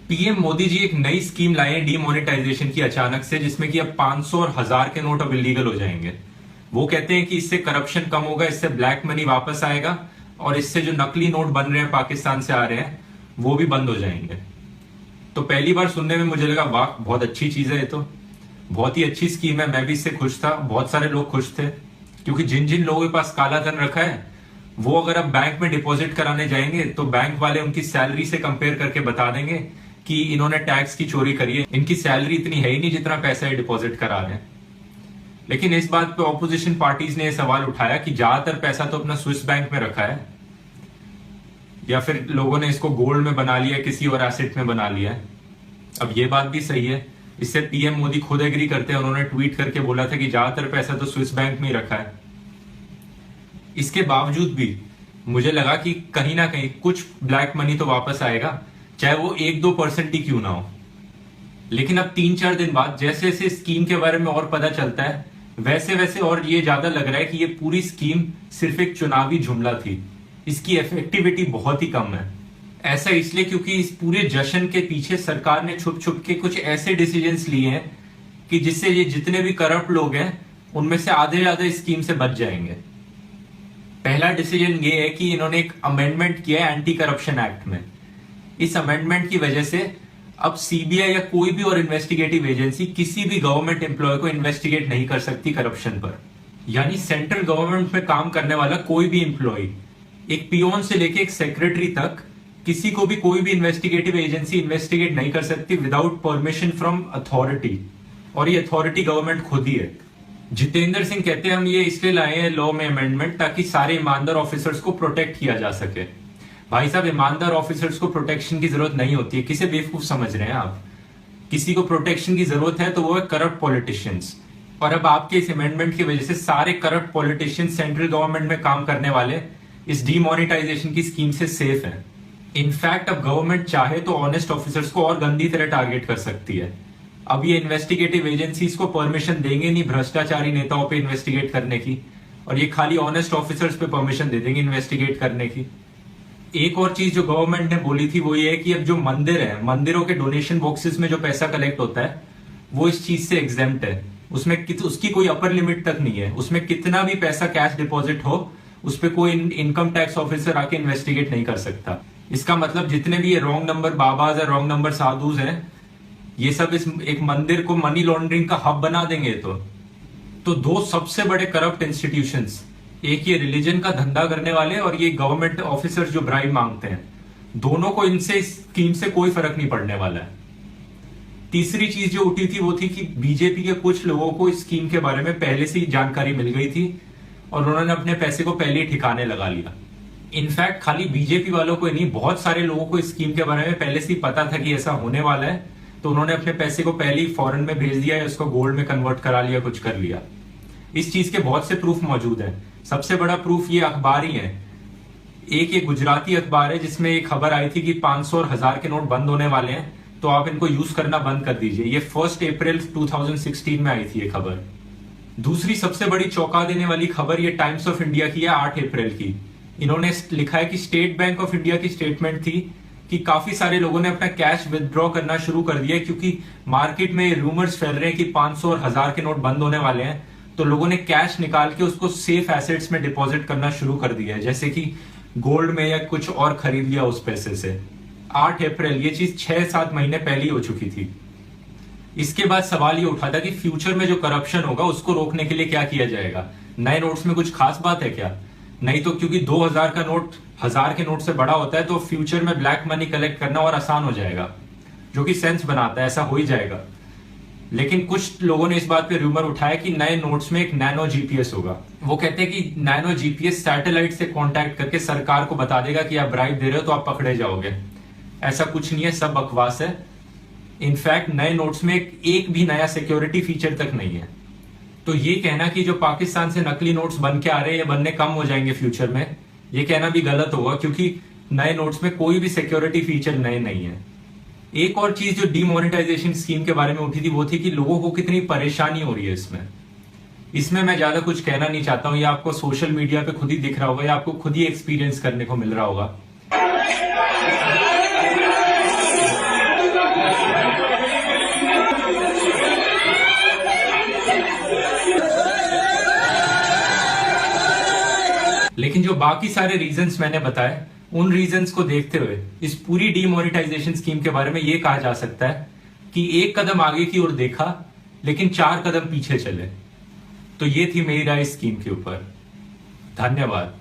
PM Modi ji एक नई scheme लाए हैं डीमोनेटाइजेशन की अचानक से, जिसमें कि अब 500 और 1000 के नोट अब इलीगल हो जाएंगे। वो कहते हैं कि इससे करप्शन कम होगा, इससे ब्लैक मनी वापस आएगा और इससे जो नकली नोट बन रहे हैं पाकिस्तान से आ रहे हैं वो भी बंद हो जाएंगे। तो पहली बार सुनने में मुझे लगा वाह बहुत अच्छी चीज है, ये तो बहुत ही अच्छी स्कीम है। मैं भी इससे खुश था, बहुत सारे लोग खुश थे, क्योंकि जिन जिन लोगों के पास काला धन रखा है वो अगर अब बैंक में डिपॉजिट कराने जाएंगे तो बैंक वाले उनकी सैलरी से कंपेयर करके बता देंगे कि इन्होंने टैक्स की चोरी करी है, इनकी सैलरी इतनी है ही नहीं जितना पैसा ये डिपॉजिट करा रहे हैं। लेकिन इस बात पे ऑपोजिशन पार्टीज ने यह सवाल उठाया कि ज्यादातर पैसा तो अपना स्विस बैंक में रखा है, या फिर लोगों ने इसको गोल्ड में बना लिया, किसी और एसेट में बना लिया है। अब ये बात भी सही है, इससे पीएम मोदी खुद एग्री करते हैं। उन्होंने ट्वीट करके बोला था कि ज्यादातर पैसा तो स्विस बैंक में ही रखा है। इसके बावजूद भी मुझे लगा कि कहीं ना कहीं कुछ ब्लैक मनी तो वापस आएगा, चाहे वो 1-2% ही क्यों ना हो। लेकिन अब 3-4 दिन बाद जैसे जैसे स्कीम के बारे में और पता चलता है, वैसे वैसे और ये ज्यादा लग रहा है कि ये पूरी स्कीम सिर्फ एक चुनावी जुमला थी, इसकी इफेक्टिविटी बहुत ही कम है। ऐसा इसलिए क्योंकि इस पूरे जश्न के पीछे सरकार ने छुप छुप के कुछ ऐसे डिसीजंस लिए हैं कि जिससे ये जितने भी करप्ट लोग हैं उनमें से आधे ज्यादा इस स्कीम से बच जाएंगे। पहला डिसीजन ये है कि इन्होंने एक अमेंडमेंट किया है एंटी करप्शन एक्ट में। इस अमेंडमेंट की वजह से अब सीबीआई या कोई भी और इन्वेस्टिगेटिव एजेंसी किसी भी गवर्नमेंट एम्प्लॉय को इन्वेस्टिगेट नहीं कर सकती करप्शन पर। यानी सेंट्रल गवर्नमेंट में काम करने वाला कोई भी एम्प्लॉय, एक पियोन से लेके एक सेक्रेटरी तक, किसी को भी कोई भी इन्वेस्टिगेटिव एजेंसी इन्वेस्टिगेट नहीं कर सकती विदाउट परमिशन फ्रॉम अथॉरिटी, और ये अथॉरिटी गवर्नमेंट खुद ही है। जितेंद्र सिंह कहते हैं हम ये इसलिए लाए हैं लॉ में अमेंडमेंट ताकि सारे ईमानदार ऑफिसर्स को प्रोटेक्ट किया जा सके। भाई साहब, ईमानदार ऑफिसर्स को प्रोटेक्शन की जरूरत नहीं होती है। किसे बेवकूफ समझ रहे हैं आप? किसी को प्रोटेक्शन की जरूरत है तो वो है करप्ट पॉलिटिशियंस। और अब आपके इस अमेंडमेंट की वजह से सारे करप्ट पॉलिटिशियंस सेंट्रल गवर्नमेंट में काम करने वाले इस डीमोनेटाइजेशन की स्कीम से सेफ है। इनफैक्ट अब गवर्नमेंट चाहे तो ऑनेस्ट ऑफिसर्स को और गंदी तरह टारगेट कर सकती है। अब ये इन्वेस्टिगेटिव एजेंसीज को परमिशन देंगे नहीं भ्रष्टाचारी नेताओं पे इन्वेस्टिगेट करने की, और ये खाली ऑनेस्ट ऑफिसर्स पे परमिशन दे देंगे इन्वेस्टिगेट करने की। एक और चीज जो गवर्नमेंट ने बोली थी वो ये है कि अब जो मंदिर है, मंदिरों के डोनेशन बॉक्सेस में जो पैसा कलेक्ट होता है वो इस चीज से एग्जेम्प्ट है। उसमें उसकी कोई अपर लिमिट तक नहीं है। उसमें कितना भी पैसा कैश डिपॉजिट हो उस पर कोई इनकम टैक्स ऑफिसर आके इन्वेस्टिगेट नहीं कर सकता। इसका मतलब जितने भी ये रॉन्ग नंबर बाबाज है, रॉन्ग नंबर साधुज हैं, ये सब इस एक मंदिर को मनी लॉन्ड्रिंग का हब बना देंगे। तो दो सबसे बड़े करप्ट इंस्टीट्यूशंस, एक ये रिलीजन का धंधा करने वाले और ये गवर्नमेंट ऑफिसर्स जो ब्राइब मांगते हैं, दोनों को इनसे इस स्कीम से कोई फर्क नहीं पड़ने वाला है। तीसरी चीज जो उठी थी वो थी कि बीजेपी के कुछ लोगों को इस स्कीम के बारे में पहले से ही जानकारी मिल गई थी और उन्होंने अपने पैसे को पहले ही ठिकाने लगा लिया। इनफैक्ट खाली बीजेपी वालों को ही नहीं, बहुत सारे लोगों को इस स्कीम के बारे में पहले से ही पता था कि ऐसा होने वाला है, तो उन्होंने अपने पैसे को पहले ही फॉरेन में भेज दिया या उसको गोल्ड में कन्वर्ट करा लिया, कुछ कर लिया। इस चीज के बहुत से प्रूफ मौजूद है। सबसे बड़ा प्रूफ ये अखबार ही है। एक ये गुजराती अखबार है जिसमें एक खबर आई थी कि 500 और 1000 के नोट बंद होने वाले हैं, तो आप इनको यूज करना बंद कर दीजिए। ये 1 अप्रैल 2016 में आई थी ये खबर। दूसरी सबसे बड़ी चौंका देने वाली खबर ये टाइम्स ऑफ इंडिया की है 8 अप्रैल की। इन्होंने लिखा है कि स्टेट बैंक ऑफ इंडिया की स्टेटमेंट थी कि काफी सारे लोगों ने अपना कैश विदड्रॉ करना शुरू कर दिया, क्योंकि मार्केट में रूमर्स फैल रहे हैं कि 500 और 1000 के नोट बंद होने वाले हैं। तो लोगों ने कैश निकाल के उसको सेफ एसेट्स में डिपॉजिट करना शुरू कर दिया है, जैसे कि गोल्ड में या कुछ और खरीद लिया उस पैसे से। 8 अप्रैल, ये चीज 6-7 महीने पहले ही हो चुकी थी। इसके बाद सवाल ये उठा था कि फ्यूचर में जो करप्शन होगा उसको रोकने के लिए क्या किया जाएगा। नए नोट्स में कुछ खास बात है क्या? नहीं तो, क्योंकि 2000 का नोट 1000 के नोट से बड़ा होता है तो फ्यूचर में ब्लैक मनी कलेक्ट करना और आसान हो जाएगा, जो कि सेंस बनाता है, ऐसा हो ही जाएगा। लेकिन कुछ लोगों ने इस बात पे रूमर उठाया कि नए नोट्स में एक नैनो जीपीएस होगा। वो कहते हैं कि नैनो जीपीएस सैटेलाइट से कांटेक्ट करके सरकार को बता देगा कि आप ब्राइब दे रहे हो तो आप पकड़े जाओगे। ऐसा कुछ नहीं है, सब बकवास है। इनफैक्ट नए नोट्स में एक भी नया सिक्योरिटी फीचर तक नहीं है। तो ये कहना कि जो पाकिस्तान से नकली नोट्स बन के आ रहे हैं या बनने कम हो जाएंगे फ्यूचर में, ये कहना भी गलत होगा, क्योंकि नए नोट्स में कोई भी सिक्योरिटी फीचर नए नहीं है। एक और चीज जो डीमोनेटाइजेशन स्कीम के बारे में उठी थी वो थी कि लोगों को कितनी परेशानी हो रही है इसमें मैं ज्यादा कुछ कहना नहीं चाहता हूं। ये आपको सोशल मीडिया पे खुद ही दिख रहा होगा या आपको खुद ही एक्सपीरियंस करने को मिल रहा होगा। लेकिन जो बाकी सारे रीजंस मैंने बताए, उन रीजंस को देखते हुए इस पूरी डीमोनेटाइजेशन स्कीम के बारे में यह कहा जा सकता है कि एक कदम आगे की ओर देखा लेकिन 4 कदम पीछे चले। तो ये थी मेरी राय स्कीम के ऊपर। धन्यवाद।